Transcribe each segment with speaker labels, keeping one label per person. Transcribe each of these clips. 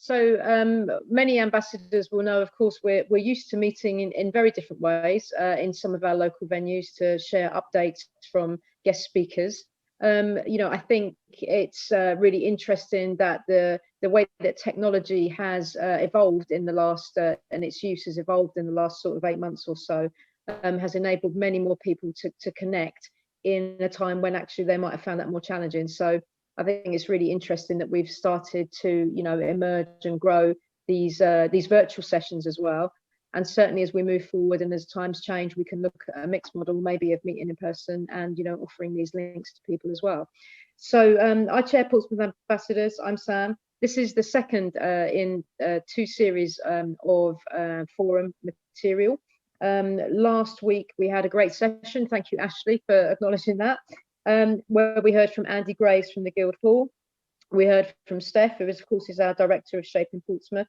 Speaker 1: Many ambassadors will know, of course, we're used to meeting in very different ways in some of our local venues to share updates from guest speakers. I think it's really interesting that the way that technology has evolved in the last and its use has evolved in the last sort of 8 months or so has enabled many more people to connect in a time when actually they might have found that more challenging. So I think it's really interesting that we've started to, emerge and grow these virtual sessions as well. And certainly as we move forward and as times change, we can look at a mixed model, maybe of meeting in person and, offering these links to people as well. So I chair Portsmouth Ambassadors. I'm Sam. This is the second in 2 series of forum material. Last week we had a great session. Thank you, Ashley, for acknowledging that. Where we heard from Andy Graves from the Guildhall. We heard from Steph, who of course is our Director of Shaping Portsmouth.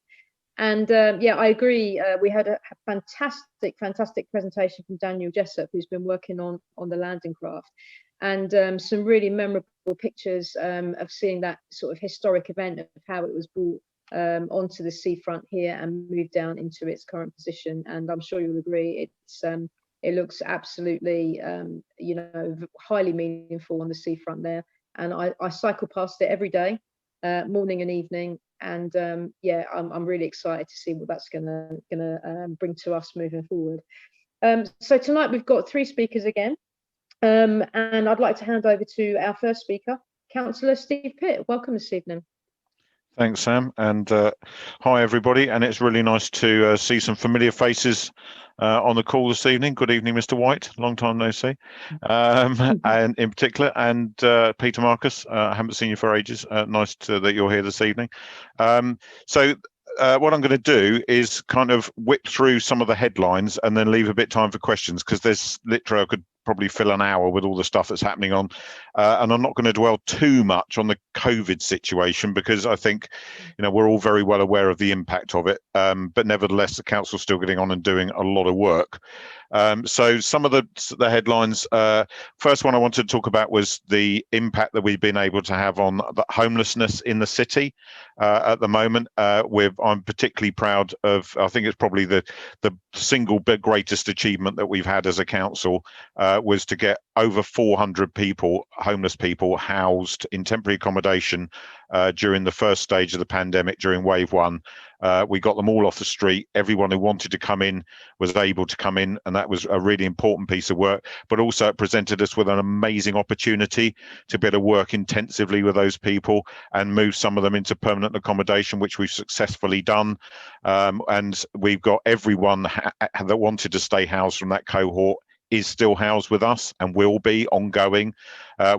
Speaker 1: And yeah, I agree. We had a fantastic presentation from Daniel Jessup, who's been working on the landing craft, and some really memorable pictures of seeing that sort of historic event of how it was brought onto the seafront here and moved down into its current position. And I'm sure you'll agree, it looks absolutely, highly meaningful on the seafront there. And I cycle past it every day, morning and evening. And yeah, I'm really excited to see what that's gonna bring to us moving forward. So tonight we've got 3 speakers again, and I'd like to hand over to our first speaker, Cllr Steve Pitt. Welcome this evening.
Speaker 2: Thanks, Sam, and hi everybody. And it's really nice to see some familiar faces on the call this evening. Good evening, Mr. White. Long time no see, and in particular, and Peter Marcus. I haven't seen you for ages. Nice that you're here this evening. What I'm going to do is kind of whip through some of the headlines and then leave a bit of time for questions, because there's literally, I could probably fill an hour with all the stuff that's happening on, and I'm not going to dwell too much on the COVID situation, because I think we're all very well aware of the impact of it, but nevertheless the council's still getting on and doing a lot of work. So some of the headlines, first one I wanted to talk about was the impact that we've been able to have on the homelessness in the city at the moment. I'm particularly proud of, I think it's probably the single greatest achievement that we've had as a council, was to get over 400 people, homeless people, housed in temporary accommodation during the first stage of the pandemic, during wave 1. We got them all off the street. Everyone who wanted to come in was able to come in, and that was a really important piece of work. But also it presented us with an amazing opportunity to be able to work intensively with those people and move some of them into permanent accommodation, which we've successfully done. And we've got everyone that wanted to stay housed from that cohort is still housed with us and will be ongoing.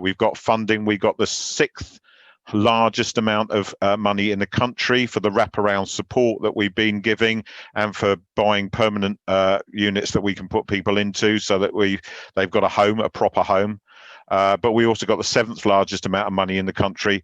Speaker 2: We've got funding. We got the 6th largest amount of money in the country for the wraparound support that we've been giving, and for buying permanent units that we can put people into, so that they've got a home, a proper home. But we also got the 7th largest amount of money in the country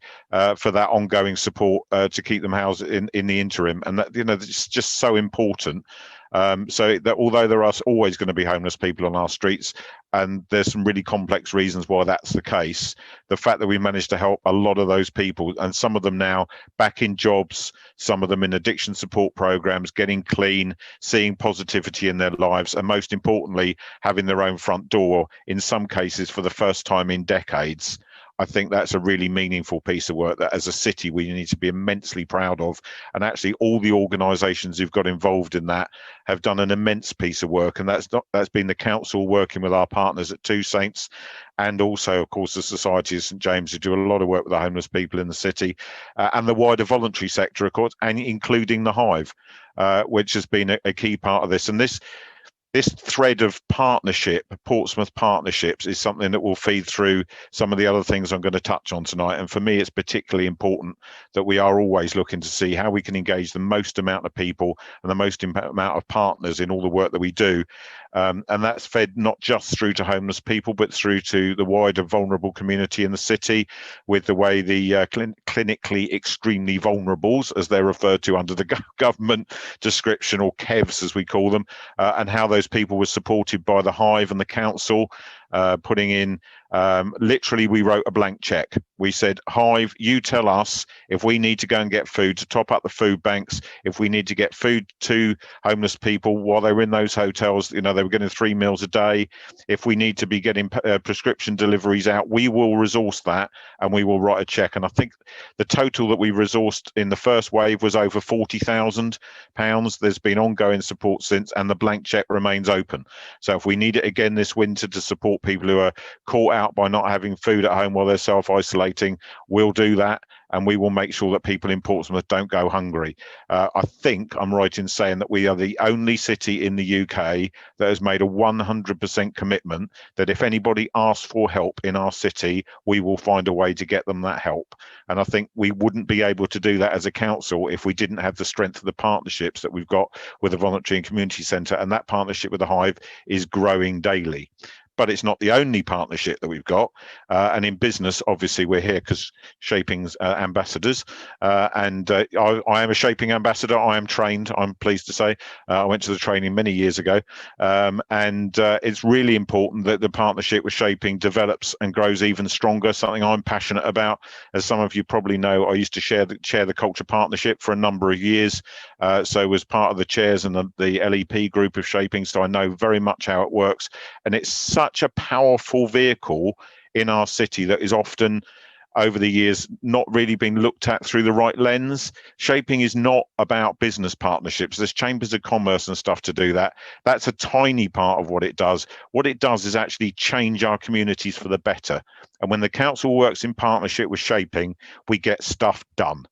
Speaker 2: for that ongoing support to keep them housed in the interim, and that it's just so important. So that although there are always going to be homeless people on our streets, and there's some really complex reasons why that's the case, the fact that we managed to help a lot of those people, and some of them now back in jobs, some of them in addiction support programs, getting clean, seeing positivity in their lives, and most importantly, having their own front door, in some cases for the first time in decades. I think that's a really meaningful piece of work that as a city we need to be immensely proud of. And actually all the organisations who've got involved in that have done an immense piece of work. And that's been the council working with our partners at Two Saints, and also of course the Society of St James, who do a lot of work with the homeless people in the city, and the wider voluntary sector of course, and including the Hive, which has been a key part of this. And this thread of partnership, Portsmouth partnerships, is something that will feed through some of the other things I'm going to touch on tonight. And for me, it's particularly important that we are always looking to see how we can engage the most amount of people and the most amount of partners in all the work that we do. And that's fed not just through to homeless people, but through to the wider vulnerable community in the city, with the way the clinically extremely vulnerables, as they're referred to under the government description, or KEVs as we call them, and how those people were supported by the Hive and the council, putting in Literally, we wrote a blank check. We said, Hive, you tell us if we need to go and get food to top up the food banks, if we need to get food to homeless people while they were in those hotels, you know, they were getting 3 meals a day. If we need to be getting prescription deliveries out, we will resource that and we will write a check. And I think the total that we resourced in the first wave was over £40,000. There's been ongoing support since, and the blank check remains open. So if we need it again this winter to support people who are caught out by not having food at home while they're self-isolating, we'll do that, and we will make sure that people in Portsmouth don't go hungry. I think I'm right in saying that we are the only city in the UK that has made a 100% commitment that if anybody asks for help in our city, we will find a way to get them that help. And I think we wouldn't be able to do that as a council if we didn't have the strength of the partnerships that we've got with the Voluntary and Community Centre, and that partnership with the Hive is growing daily. But it's not the only partnership that we've got. And in business, obviously, we're here because Shaping's ambassadors. And I am a Shaping ambassador. I am trained, I'm pleased to say. I went to the training many years ago. And it's really important that the partnership with Shaping develops and grows even stronger, something I'm passionate about. As some of you probably know, I used to chair the Culture Partnership for a number of years. So was part of the chairs and the LEP group of Shaping. So I know very much how it works. And it's such a powerful vehicle in our city that is often over the years not really been looked at through the right lens. Shaping is not about business partnerships. There's chambers of commerce and stuff to do that. That's a tiny part of what it does. What it does is actually change our communities for the better. And when the council works in partnership with Shaping, we get stuff done.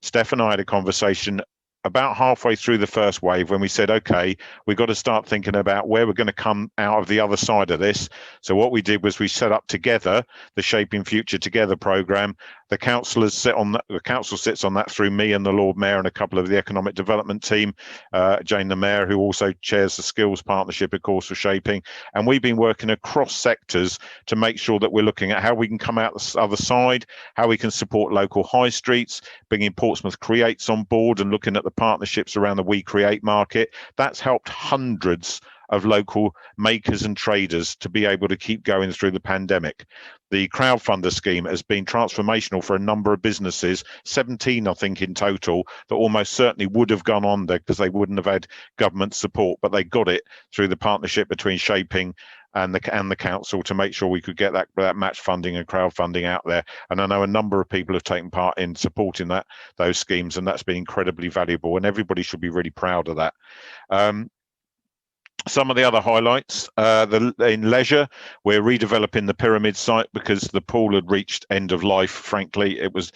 Speaker 2: Steph and I had a conversation about halfway through the first wave when we said, okay, we've got to start thinking about where we're going to come out of the other side of this. So what we did was we set up together the Shaping Future Together programme. The councillors sit on that, the council sits on that through me and the Lord Mayor and a couple of the economic development team, Jane the Mayor, who also chairs the skills partnership, of course, for Shaping. And we've been working across sectors to make sure that we're looking at how we can come out the other side, how we can support local high streets, bringing Portsmouth Creates on board and looking at the partnerships around the We Create market. That's helped hundreds of local makers and traders to be able to keep going through the pandemic. The crowdfunder scheme has been transformational for a number of businesses, 17 I think in total, that almost certainly would have gone on there because they wouldn't have had government support, but they got it through the partnership between Shaping and the council to make sure we could get that match funding and crowdfunding out there. And I know a number of people have taken part in supporting those schemes, and that's been incredibly valuable, and everybody should be really proud of that. Some of the other highlights, in leisure, we're redeveloping the Pyramid site because the pool had reached end of life. Frankly, it was,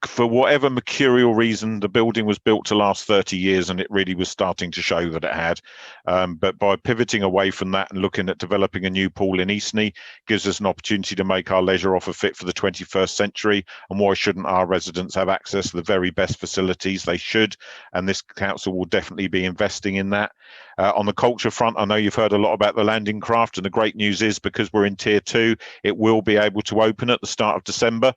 Speaker 2: for whatever mercurial reason, the building was built to last 30 years and it really was starting to show that it had. But by pivoting away from that and looking at developing a new pool in Eastney gives us an opportunity to make our leisure offer fit for the 21st century. And why shouldn't our residents have access to the very best facilities? They should, and this council will definitely be investing in that. On the culture front, I know you've heard a lot about the landing craft, and the great news is because we're in tier 2, it will be able to open at the start of December.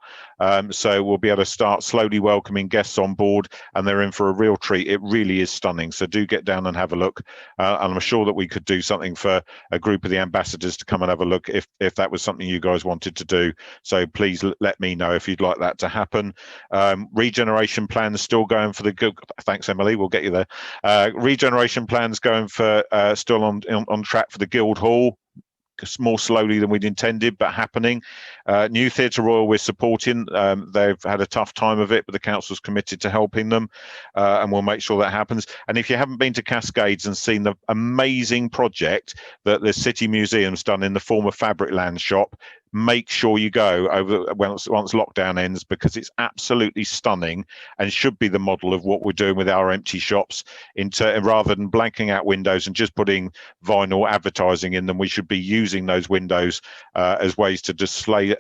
Speaker 2: So we'll be able to start slowly welcoming guests on board, and they're in for a real treat. It really is stunning. So do get down and have a look. And I'm sure that we could do something for a group of the ambassadors to come and have a look if that was something you guys wanted to do. So please let me know if you'd like that to happen. Regeneration plans still going for the good. Thanks, Emily. We'll get you there. Regeneration plans going for still on track for the Guildhall. More slowly than we'd intended, but happening. New Theatre Royal we're supporting. They've had a tough time of it, but the council's committed to helping them, and we'll make sure that happens. And if you haven't been to Cascades and seen the amazing project that the City Museum's done in the former Fabricland shop, make sure you go over once lockdown ends, because it's absolutely stunning and should be the model of what we're doing with our empty shops. Rather than blanking out windows and just putting vinyl advertising in them, we should be using those windows as ways to display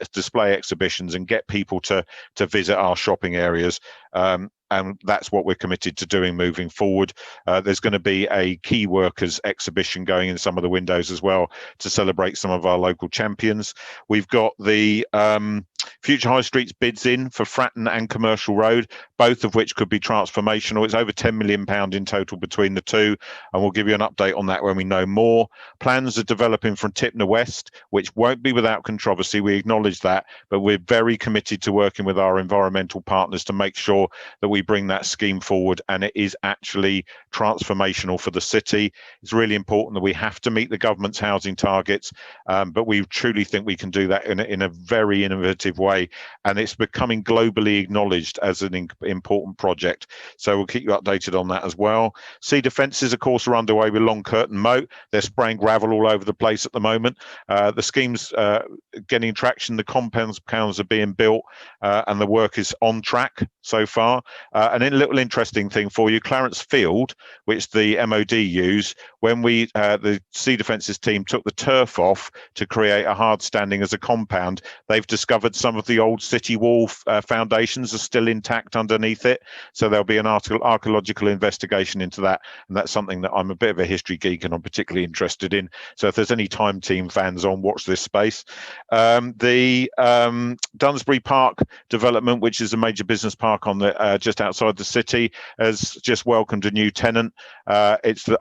Speaker 2: exhibitions and get people to visit our shopping areas. And that's what we're committed to doing moving forward. There's going to be a key workers exhibition going in some of the windows as well to celebrate some of our local champions. We've got the Future High Street's bids in for Fratton and Commercial Road, both of which could be transformational. It's over £10 million in total between the two, and we'll give you an update on that when we know more. Plans are developing from Tipner West, which won't be without controversy. We acknowledge that, but we're very committed to working with our environmental partners to make sure that we bring that scheme forward, and it is actually transformational for the city. It's really important that we have to meet the government's housing targets, but we truly think we can do that in a very innovative way, and it's becoming globally acknowledged as an important project. So we'll keep you updated on that as well. Sea defences, of course, are underway with Long Curtain Moat. They're spraying gravel all over the place at the moment. The scheme's getting traction. The compounds are being built, and the work is on track so far. And a little interesting thing for you, Clarence Field, which the MOD use, when the sea defences team took the turf off to create a hard standing as a compound, they've discovered some of the old city wall foundations are still intact underneath it. So there'll be an archaeological investigation into that, and that's something that I'm a bit of a history geek and I'm particularly interested in. So if there's any Time Team fans on, watch this space. The Dunsbury Park development, which is a major business park on the just outside the city, has just welcomed a new tenant. I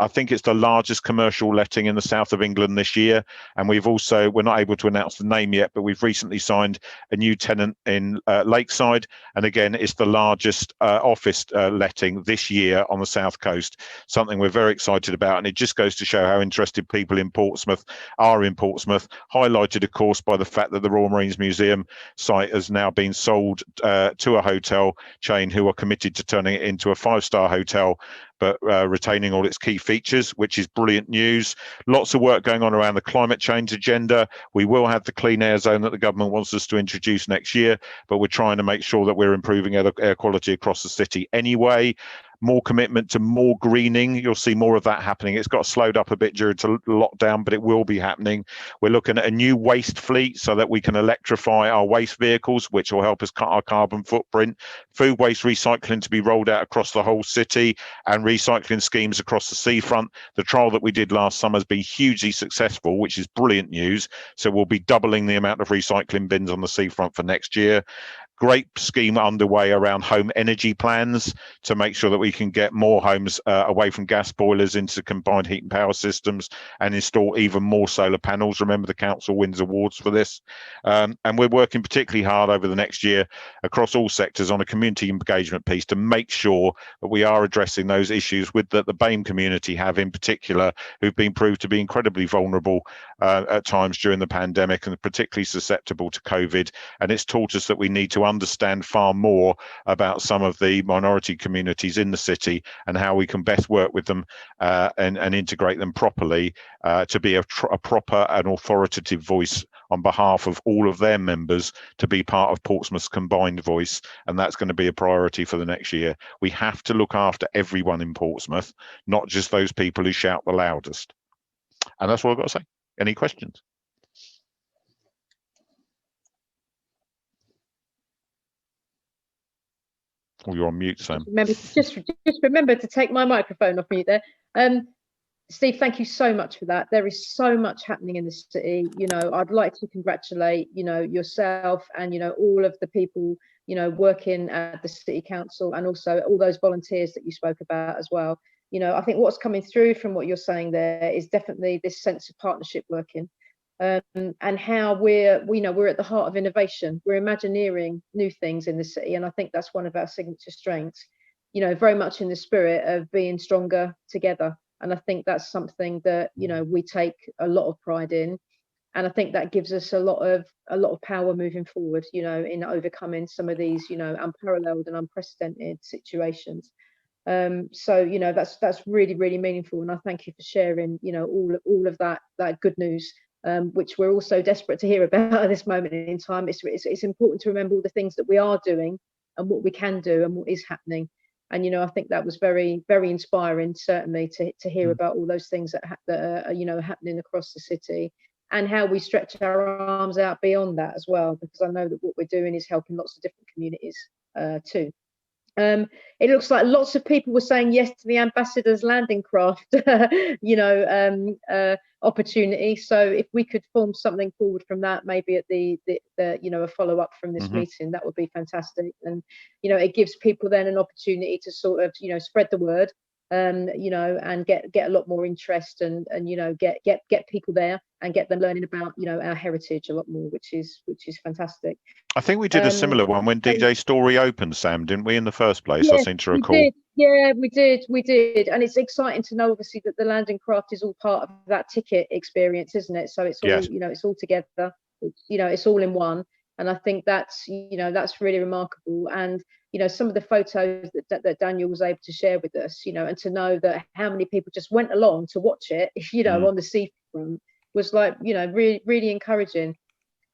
Speaker 2: think it's the largest commercial letting in the south of England this year, and we're not able to announce the name yet, but we've recently signed a new tenant in Lakeside, and again it's the largest office letting this year on the south coast, something we're very excited about. And it just goes to show how interested people in Portsmouth are in Portsmouth, highlighted of course by the fact that the Royal Marines Museum site has now been sold to a hotel chain who are committed to turning it into a 5-star hotel, but retaining all its key features, which is brilliant news. Lots of work going on around the climate change agenda. We will have the clean air zone that the government wants us to introduce next year, but we're trying to make sure that we're improving air quality across the city anyway. More commitment to more greening. You'll see more of that happening. It's got slowed up a bit during lockdown, but it will be happening. We're looking at a new waste fleet so that we can electrify our waste vehicles, which will help us cut our carbon footprint. Food waste recycling to be rolled out across the whole city, and recycling schemes across the seafront. The trial that we did last summer has been hugely successful, which is brilliant news. So we'll be doubling the amount of recycling bins on the seafront for next year. Great scheme underway around home energy plans to make sure that we can get more homes away from gas boilers into combined heat and power systems, and install even more solar panels. Remember, the council wins awards for this. And we're working particularly hard over the next year across all sectors on a community engagement piece to make sure that we are addressing those issues that the BAME community have in particular, who've been proved to be incredibly vulnerable at times during the pandemic and particularly susceptible to COVID. And it's taught us that we need to understand far more about some of the minority communities in the city and how we can best work with them and integrate them properly to be a proper and authoritative voice on behalf of all of their members, to be part of Portsmouth's combined voice. And that's going to be a priority for the next year. We have to look after everyone in Portsmouth, not just those people who shout the loudest. And that's what I've got to say. Any questions? Oh, you're on mute, Sam.
Speaker 1: Just remember to take my microphone off mute there. Steve, thank you so much for that. There is so much happening in the city. You know, I'd like to congratulate, you know, yourself and, you know, all of the people, you know, working at the City Council, and also all those volunteers that you spoke about as well. You know, I think what's coming through from what you're saying there is definitely this sense of partnership working. And how we're at the heart of innovation. We're imagineering new things in the city, and I think that's one of our signature strengths. You know, very much in the spirit of being stronger together, and I think that's something that, you know, we take a lot of pride in, and I think that gives us a lot of power moving forward. You know, in overcoming some of these, you know, unparalleled and unprecedented situations. So, you know, that's really, really meaningful, and I thank you for sharing, you know, all of that good news. Which we're also desperate to hear about at this moment in time. It's important to remember all the things that we are doing and what we can do and what is happening. And, you know, I think that was very, very inspiring, certainly, to hear about all those things that are, you know, happening across the city, and how we stretch our arms out beyond that as well, because I know that what we're doing is helping lots of different communities too. It looks like lots of people were saying yes to the ambassador's landing craft, opportunity. So if we could form something forward from that, maybe at the a follow up from this meeting, that would be fantastic. And it gives people then an opportunity to sort of spread the word, and get a lot more interest, and get people there and get them learning about our heritage a lot more, which is fantastic.
Speaker 2: I think we did a similar one when DJ Story opened, Sam, didn't we, in the first place? I
Speaker 1: Yeah,
Speaker 2: seem to
Speaker 1: we
Speaker 2: recall.
Speaker 1: did. Yeah, we did. And it's exciting to know, obviously, that the landing craft is all part of that ticket experience, isn't it? So it's all,
Speaker 2: Yes.
Speaker 1: it's all together. It's all in one. And I think that's really remarkable. And some of the photos that Daniel was able to share with us, and to know that how many people just went along to watch it, on the seafront, was like, really, really encouraging.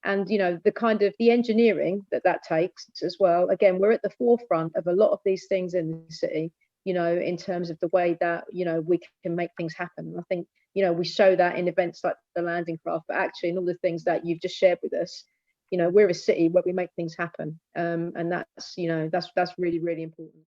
Speaker 1: And the kind of the engineering that takes as well. Again, we're at the forefront of a lot of these things in the city, in terms of the way that we can make things happen. And I think we show that in events like the landing craft, but actually in all the things that you've just shared with us, we're a city where we make things happen, and that's really, really important.